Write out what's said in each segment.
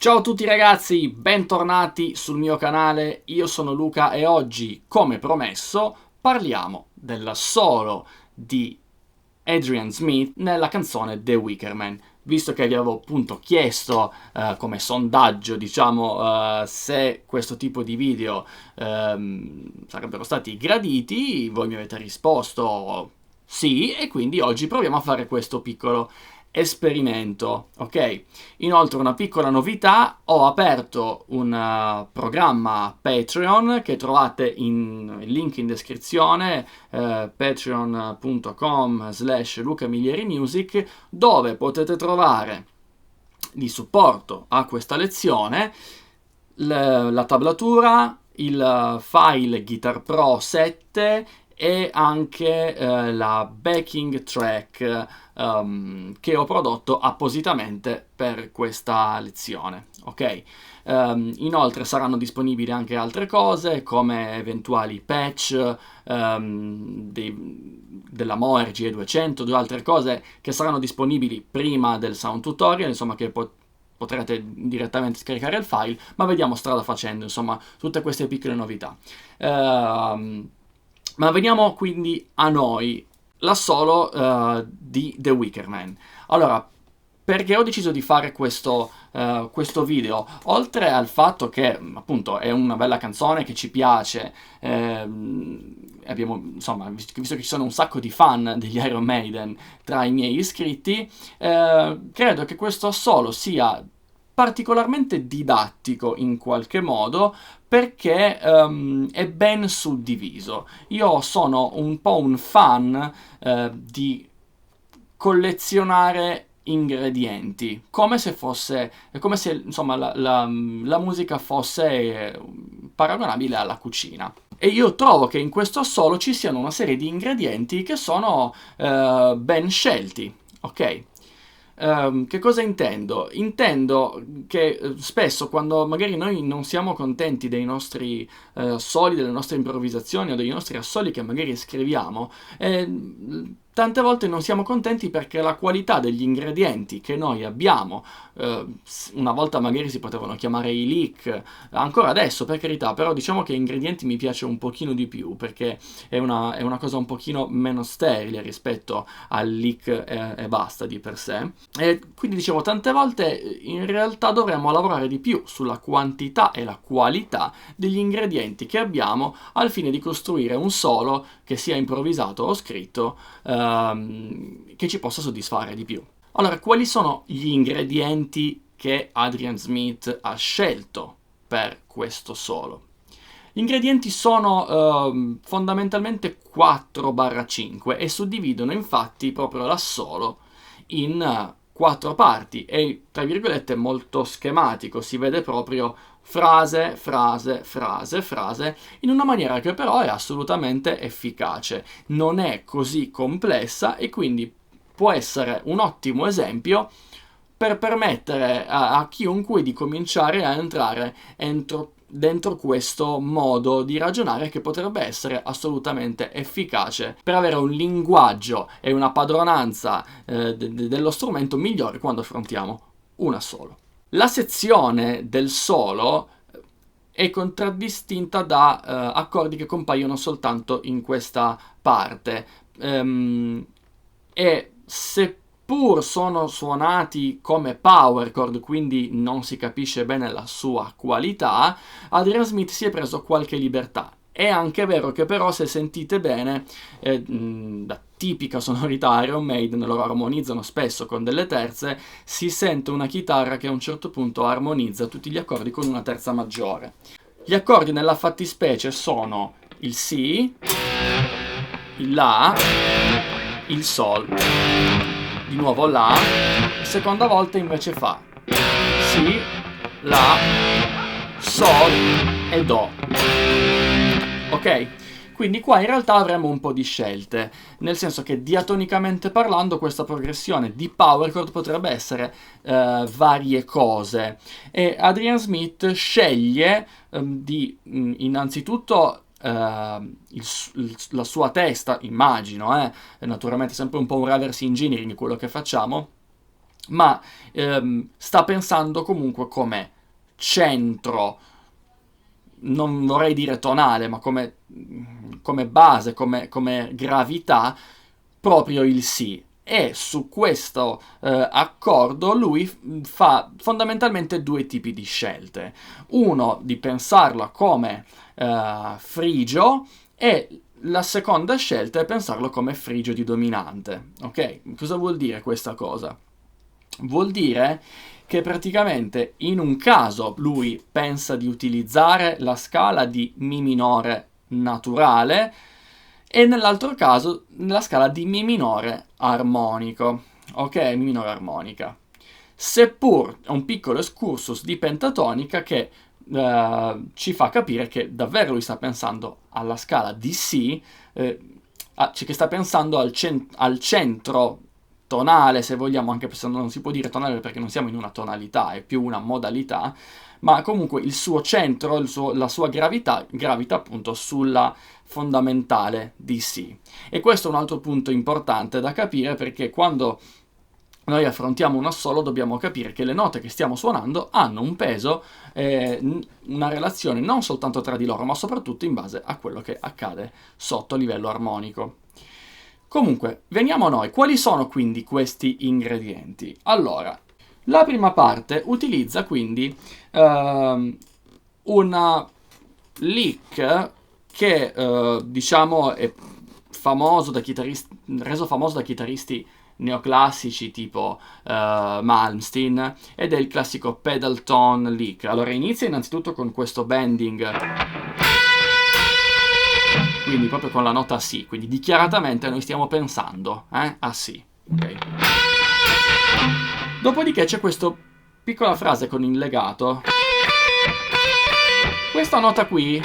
Ciao a tutti ragazzi, bentornati sul mio canale, io sono Luca e oggi, come promesso, parliamo del solo di Adrian Smith nella canzone The Wicker Man. Visto che vi avevo appunto chiesto come sondaggio, diciamo, se questo tipo di video sarebbero stati graditi, voi mi avete risposto sì, e quindi oggi proviamo a fare questo piccolo esperimento, ok? Inoltre una piccola novità, ho aperto un programma Patreon che trovate il link in descrizione, patreon.com/lucamiglierimusic, dove potete trovare di supporto a questa lezione la tablatura, il file Guitar Pro 7 e anche la backing track che ho prodotto appositamente per quella lezione, ok? Inoltre saranno disponibili anche altre cose come eventuali patch della Moer GE200, due altre cose che saranno disponibili prima del sound tutorial, insomma, che potrete direttamente scaricare il file, ma vediamo strada facendo, insomma, tutte queste piccole novità. Ma veniamo quindi a noi, l'assolo di The Wicker Man. Allora, perché ho deciso di fare questo video? Oltre al fatto che, appunto, è una bella canzone che ci piace, abbiamo, insomma, visto che ci sono un sacco di fan degli Iron Maiden tra i miei iscritti, credo che questo assolo sia particolarmente didattico in qualche modo perché è ben suddiviso. Io sono un po' un fan di collezionare ingredienti, come se fosse, come se insomma la musica fosse paragonabile alla cucina. E io trovo che in questo assolo ci siano una serie di ingredienti che sono ben scelti, ok? Che cosa intendo? Intendo che spesso quando magari noi non siamo contenti dei nostri assoli, delle nostre improvvisazioni o dei nostri assoli che magari scriviamo, tante volte non siamo contenti perché la qualità degli ingredienti che noi abbiamo, una volta magari si potevano chiamare i lick, ancora adesso per carità, però diciamo che ingredienti mi piace un pochino di più perché è una cosa un pochino meno sterile rispetto al lick e basta di per sé. E quindi dicevo, tante volte in realtà dovremmo lavorare di più sulla quantità e la qualità degli ingredienti che abbiamo al fine di costruire un solo che sia improvvisato o scritto che ci possa soddisfare di più. Allora, quali sono gli ingredienti che Adrian Smith ha scelto per questo solo? Gli ingredienti sono fondamentalmente 4/5 e suddividono infatti proprio l'assolo in 4 parti e, tra virgolette, molto schematico, si vede proprio frase, frase, frase, frase, in una maniera che però è assolutamente efficace, non è così complessa e quindi può essere un ottimo esempio per permettere a chiunque di cominciare a entrare dentro questo modo di ragionare che potrebbe essere assolutamente efficace per avere un linguaggio e una padronanza dello strumento migliore quando affrontiamo un assolo. La sezione del solo è contraddistinta da accordi che compaiono soltanto in questa parte e seppur sono suonati come power chord, quindi non si capisce bene la sua qualità, Adrian Smith si è preso qualche libertà. È anche vero che però, se sentite bene, la tipica sonorità Iron Maiden, loro armonizzano spesso con delle terze, si sente una chitarra che a un certo punto armonizza tutti gli accordi con una terza maggiore. Gli accordi nella fattispecie sono il Si, il La, il Sol, di nuovo La, seconda volta invece fa Si, La, Sol e Do. Ok? Quindi qua in realtà avremo un po' di scelte, nel senso che diatonicamente parlando questa progressione di power chord potrebbe essere varie cose e Adrian Smith sceglie di innanzitutto la sua testa, immagino, naturalmente sempre un po' un reverse engineering quello che facciamo, ma sta pensando comunque come centro, non vorrei dire tonale, ma come base, come gravità, proprio il Si. E su questo accordo lui fa fondamentalmente due tipi di scelte. Uno di pensarlo come frigio, e la seconda scelta è pensarlo come frigio di dominante. Ok? Cosa vuol dire questa cosa? Vuol dire che praticamente in un caso lui pensa di utilizzare la scala di Mi minore naturale e nell'altro caso la scala di Mi minore armonico. Ok, Mi minore armonica. Seppur è un piccolo excursus di pentatonica che ci fa capire che davvero lui sta pensando alla scala di Si, che sta pensando al centro tonale, se vogliamo, anche se non si può dire tonale perché non siamo in una tonalità, è più una modalità, ma comunque il suo centro, la sua gravita appunto sulla fondamentale di Si. E questo è un altro punto importante da capire, perché quando noi affrontiamo un assolo dobbiamo capire che le note che stiamo suonando hanno un peso, una relazione non soltanto tra di loro, ma soprattutto in base a quello che accade sotto livello armonico. Comunque, veniamo a noi. Quali sono quindi questi ingredienti? Allora, la prima parte utilizza quindi una lick che diciamo è famoso da reso famoso da chitarristi neoclassici tipo Malmsteen, ed è il classico pedal tone lick. Allora inizia innanzitutto con questo bending, quindi proprio con la nota Si, quindi dichiaratamente noi stiamo pensando a Si. Okay. Dopodiché c'è questa piccola frase con il legato. Questa nota qui,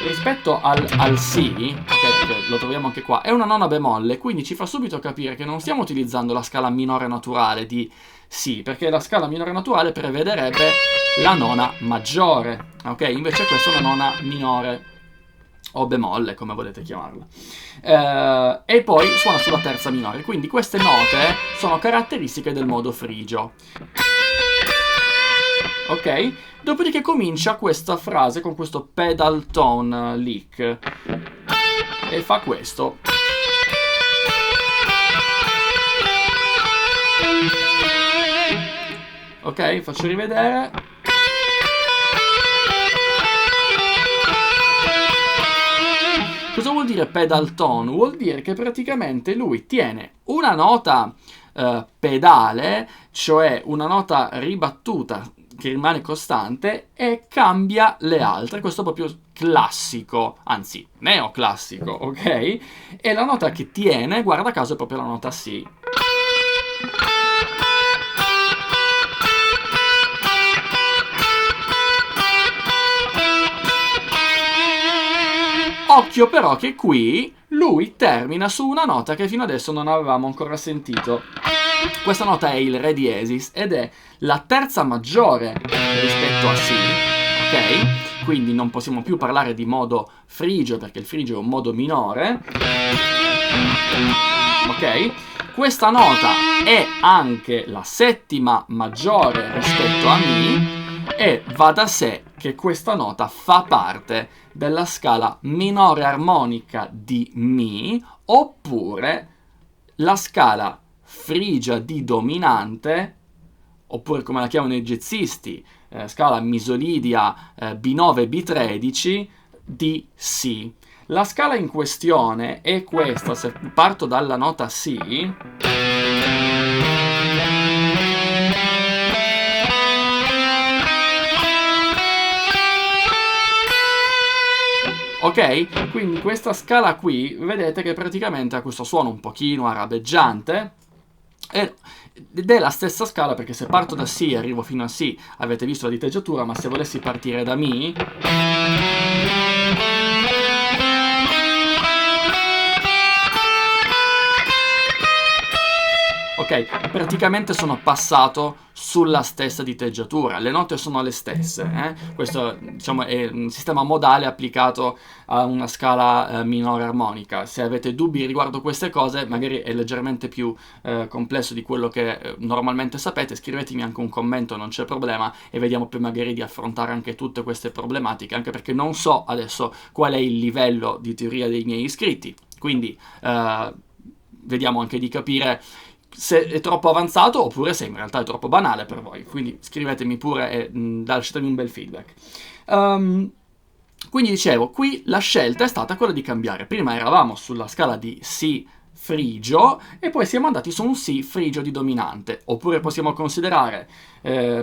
rispetto al Si, okay, lo troviamo anche qua, è una nona bemolle, quindi ci fa subito capire che non stiamo utilizzando la scala minore naturale di Si, perché la scala minore naturale prevederebbe la nona maggiore, ok? Invece questa è una nona minore, o bemolle, come volete chiamarla. E poi suona sulla terza minore, quindi queste note sono caratteristiche del modo frigio. Ok? Dopodiché comincia questa frase con questo pedal tone lick e fa questo. Ok, faccio rivedere. Cosa vuol dire pedal tone? Vuol dire che praticamente lui tiene una nota pedale, cioè una nota ribattuta che rimane costante, e cambia le altre. Questo è proprio classico, anzi neoclassico, ok? E la nota che tiene, guarda caso, è proprio la nota Si. Occhio però che qui lui termina su una nota che fino adesso non avevamo ancora sentito. Questa nota è il Re diesis ed è la terza maggiore rispetto a Si, ok? Quindi non possiamo più parlare di modo frigio perché il frigio è un modo minore, ok? Questa nota è anche la settima maggiore rispetto a Mi, e va da sé che questa nota fa parte della scala minore armonica di Mi, oppure la scala frigia di dominante, oppure come la chiamano i jazzisti, scala misolidia B9 B13 di Si. La scala in questione è questa. Se parto dalla nota Si, ok? Quindi questa scala qui, vedete che praticamente ha questo suono un pochino arabeggiante, ed è la stessa scala, perché se parto da Si e arrivo fino a Si avete visto la diteggiatura, ma se volessi partire da Mi, ok? Praticamente sono passato sulla stessa diteggiatura, le note sono le stesse, questo diciamo è un sistema modale applicato a una scala minore armonica. Se avete dubbi riguardo queste cose, magari è leggermente più complesso di quello che normalmente sapete, scrivetemi anche un commento, non c'è problema, e vediamo poi magari di affrontare anche tutte queste problematiche, anche perché non so adesso qual è il livello di teoria dei miei iscritti, quindi vediamo anche di capire se è troppo avanzato oppure se in realtà è troppo banale per voi, quindi scrivetemi pure e lasciatemi un bel feedback. Quindi dicevo, qui la scelta è stata quella di cambiare. Prima eravamo sulla scala di Si frigio e poi siamo andati su un Si frigio di dominante, oppure possiamo considerare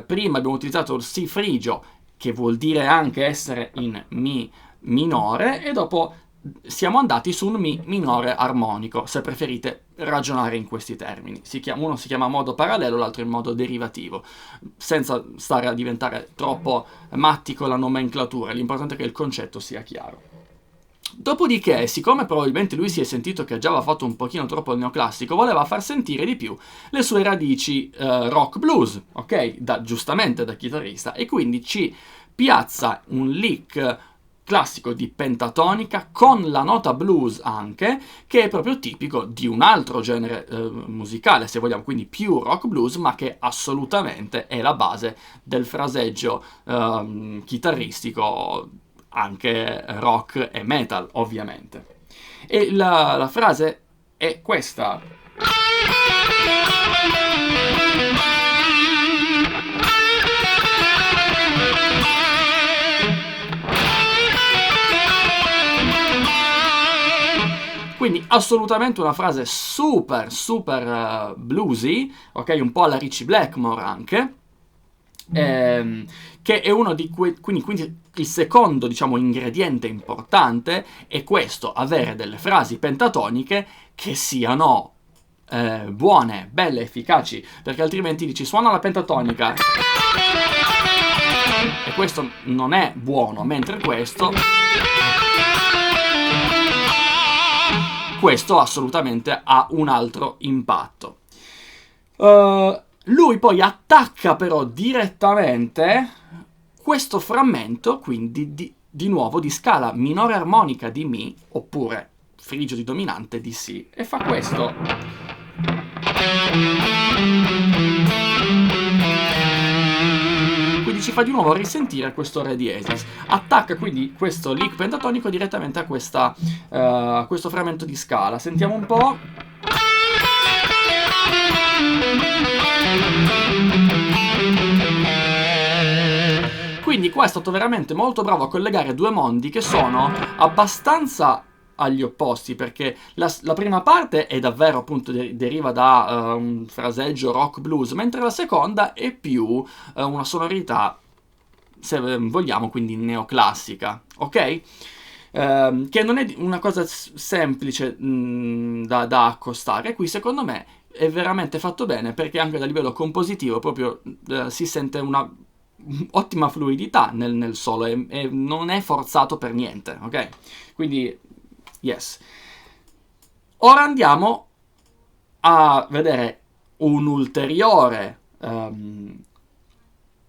prima abbiamo utilizzato il Si frigio, che vuol dire anche essere in Mi minore, e dopo siamo andati su un Mi minore armonico, se preferite ragionare in questi termini. Uno si chiama modo parallelo, l'altro in modo derivativo, senza stare a diventare troppo matti con la nomenclatura, l'importante è che il concetto sia chiaro. Dopodiché, siccome probabilmente lui si è sentito che già aveva fatto un pochino troppo il neoclassico, voleva far sentire di più le sue radici rock blues, ok? Giustamente da chitarrista, e quindi ci piazza un lick classico di pentatonica con la nota blues anche, che è proprio tipico di un altro genere musicale, se vogliamo, quindi più rock blues, ma che assolutamente è la base del fraseggio chitarristico, anche rock e metal, ovviamente. E la frase è questa. Quindi assolutamente una frase super bluesy, ok? Un po' alla Ritchie Blackmore anche, che è uno di quei... Quindi il secondo, diciamo, ingrediente importante è questo, avere delle frasi pentatoniche che siano buone, belle, efficaci, perché altrimenti dici suona la pentatonica e questo non è buono, mentre questo assolutamente ha un altro impatto. Lui poi attacca però direttamente questo frammento, quindi di nuovo di scala minore armonica di Mi, oppure frigio di dominante di Si, e fa questo. Quindi ci fa di nuovo risentire questo Re diesis. Attacca quindi questo lick pentatonico direttamente a questo frammento di scala. Sentiamo un po'. Quindi qua è stato veramente molto bravo a collegare due mondi che sono abbastanza agli opposti, perché la prima parte è davvero, appunto, deriva da un fraseggio rock blues, mentre la seconda è più una sonorità, se vogliamo, quindi neoclassica, ok? Che non è una cosa semplice da accostare. Qui secondo me è veramente fatto bene, perché anche a livello compositivo proprio si sente una ottima fluidità nel solo e non è forzato per niente, ok? Quindi yes. Ora andiamo a vedere un ulteriore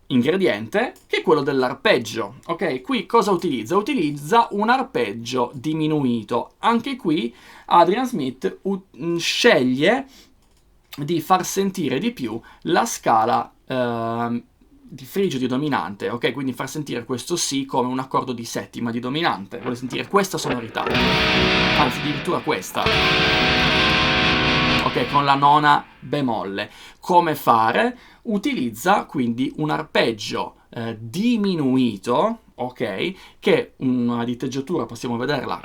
ingrediente, che è quello dell'arpeggio, ok? Qui cosa utilizza? Utilizza un arpeggio diminuito. Anche qui Adrian Smith sceglie di far sentire di più la scala di frigio di dominante, ok? Quindi far sentire questo Si come un accordo di settima di dominante. Vuole sentire questa sonorità, anzi addirittura questa, ok? Con la nona bemolle. Come fare? Utilizza quindi un arpeggio diminuito, ok? Che una diteggiatura possiamo vederla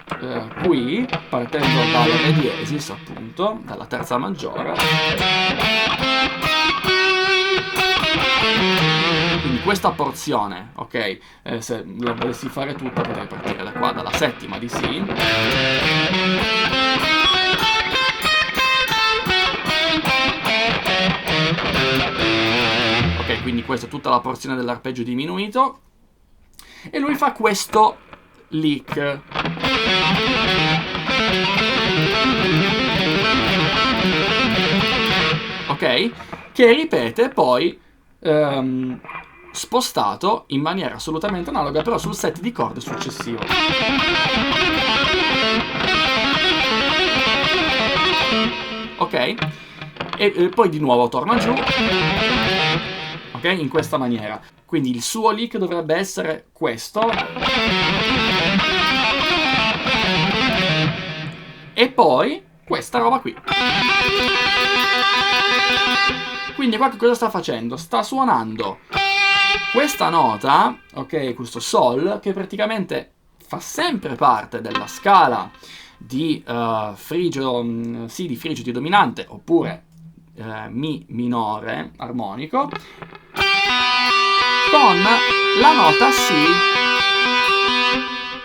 qui, partendo dal Re diesis, appunto, dalla terza maggiore. Quindi questa porzione, ok, se la volessi fare tutta potrei partire da qua, dalla settima di Si. Ok, quindi questa è tutta la porzione dell'arpeggio diminuito. E lui fa questo lick. ok? Che ripete poi spostato in maniera assolutamente analoga, però sul set di corde successivo. Ok? E poi di nuovo torna giù, ok? In questa maniera. Quindi il suo lick dovrebbe essere questo. E poi questa roba qui. Quindi qua che cosa sta facendo? Sta suonando questa nota, ok, questo sol, che praticamente fa sempre parte della scala di frigio, di frigio di dominante, oppure mi minore armonico, con la nota si,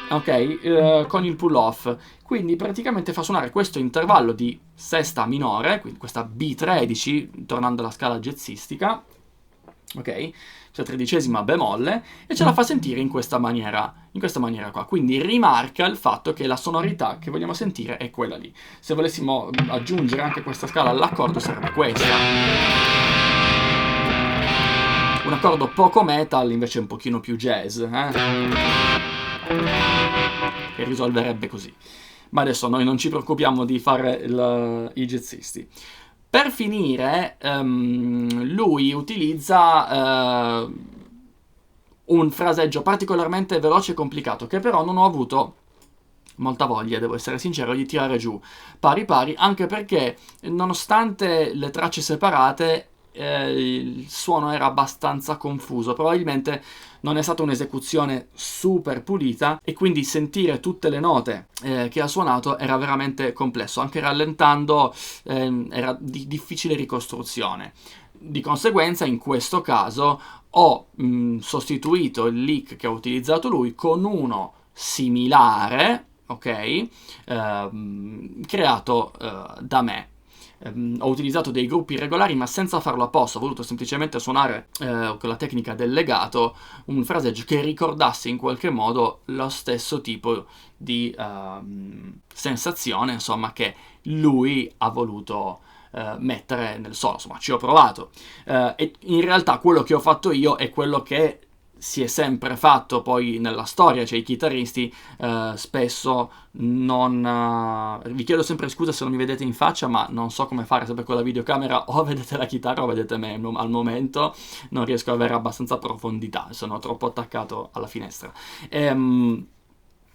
ok, con il pull off. Quindi praticamente fa suonare questo intervallo di sesta minore, quindi questa B13, tornando alla scala jazzistica, ok? Cioè tredicesima bemolle, e ce la fa sentire in questa maniera qua. Quindi rimarca il fatto che la sonorità che vogliamo sentire è quella lì. Se volessimo aggiungere anche questa scala all'accordo sarebbe questa. Un accordo poco metal, invece un pochino più jazz, che risolverebbe così. Ma adesso noi non ci preoccupiamo di fare i jazzisti. Per finire, lui utilizza un fraseggio particolarmente veloce e complicato, che però non ho avuto molta voglia, devo essere sincero, di tirare giù pari pari, anche perché nonostante le tracce separate, il suono era abbastanza confuso. Probabilmente non è stata un'esecuzione super pulita e quindi sentire tutte le note che ha suonato era veramente complesso. Anche rallentando era di difficile ricostruzione. Di conseguenza, in questo caso ho sostituito il lick che ha utilizzato lui con uno similare, ok, creato da me. Ho utilizzato dei gruppi regolari, ma senza farlo apposta. Ho voluto semplicemente suonare con la tecnica del legato un fraseggio che ricordasse in qualche modo lo stesso tipo di sensazione, insomma, che lui ha voluto mettere nel solo. Insomma, ci ho provato, e in realtà quello che ho fatto io è quello che si è sempre fatto poi nella storia. Cioè i chitarristi spesso non... vi chiedo sempre scusa se non mi vedete in faccia, ma non so come fare, sempre con la videocamera o vedete la chitarra o vedete me. Al momento non riesco ad avere abbastanza profondità, sono troppo attaccato alla finestra.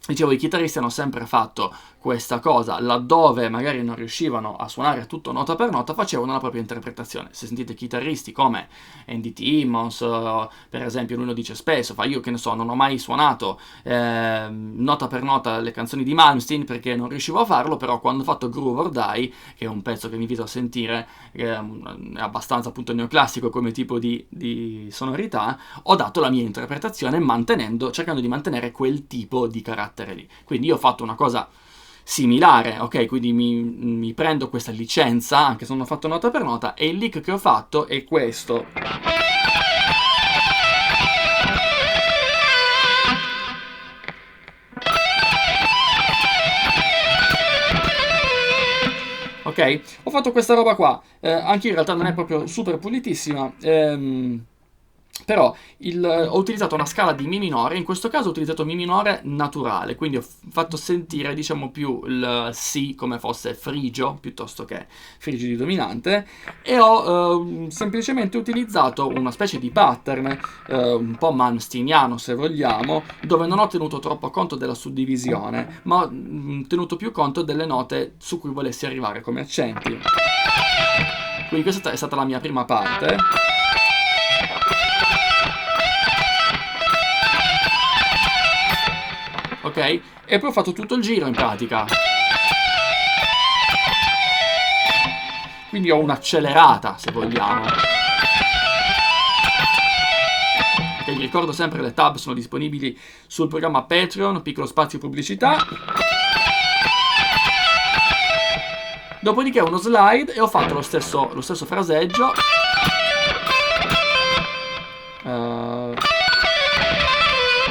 Dicevo, i chitarristi hanno sempre fatto questa cosa, laddove magari non riuscivano a suonare tutto nota per nota, facevano la propria interpretazione. Se sentite chitarristi come Andy Timmons, per esempio, lui lo dice spesso, io che ne so, non ho mai suonato nota per nota le canzoni di Malmsteen perché non riuscivo a farlo, però quando ho fatto Groove or Die, che è un pezzo che vi invito a sentire, è abbastanza appunto neoclassico come tipo di sonorità, ho dato la mia interpretazione cercando di mantenere quel tipo di carattere lì. Quindi io ho fatto una cosa similare, ok? Quindi mi prendo questa licenza, anche se non ho fatto nota per nota, e il lick che ho fatto è questo. Ok? Ho fatto questa roba qua, anche in realtà non è proprio super pulitissima, però ho utilizzato una scala di Mi minore. In questo caso ho utilizzato Mi minore naturale, quindi ho fatto sentire, diciamo, più il Si come fosse frigio piuttosto che frigio di dominante, e ho semplicemente utilizzato una specie di pattern un po' malmsteeniano, se vogliamo, dove non ho tenuto troppo conto della suddivisione, ma ho tenuto più conto delle note su cui volessi arrivare come accenti. Quindi questa è stata la mia prima parte. Ok? E poi ho fatto tutto il giro in pratica. Quindi ho un'accelerata, se vogliamo. Ok, vi ricordo sempre le tab sono disponibili sul programma Patreon, piccolo spazio pubblicità. Dopodiché uno slide e ho fatto lo stesso fraseggio.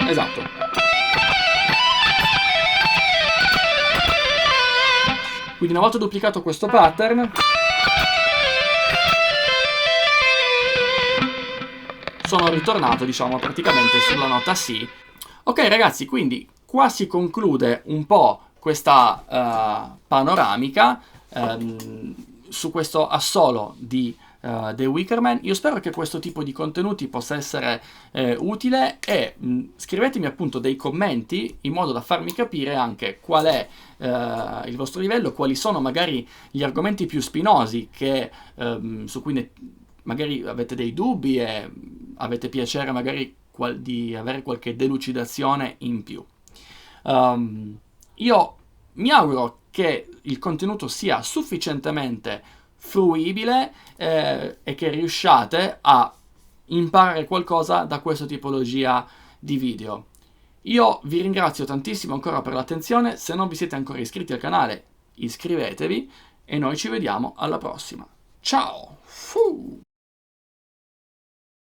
Esatto. Quindi una volta duplicato questo pattern, sono ritornato, diciamo, praticamente sulla nota sì. Ok ragazzi, quindi qua si conclude un po' questa panoramica su questo assolo di The Wicker Man. Io spero che questo tipo di contenuti possa essere utile e scrivetemi appunto dei commenti in modo da farmi capire anche qual è il vostro livello, quali sono magari gli argomenti più spinosi che, su cui magari avete dei dubbi e avete piacere magari di avere qualche delucidazione in più. Io mi auguro che il contenuto sia sufficientemente fruibile e che riusciate a imparare qualcosa da questa tipologia di video. Io vi ringrazio tantissimo ancora per l'attenzione, se non vi siete ancora iscritti al canale iscrivetevi e noi ci vediamo alla prossima. Ciao!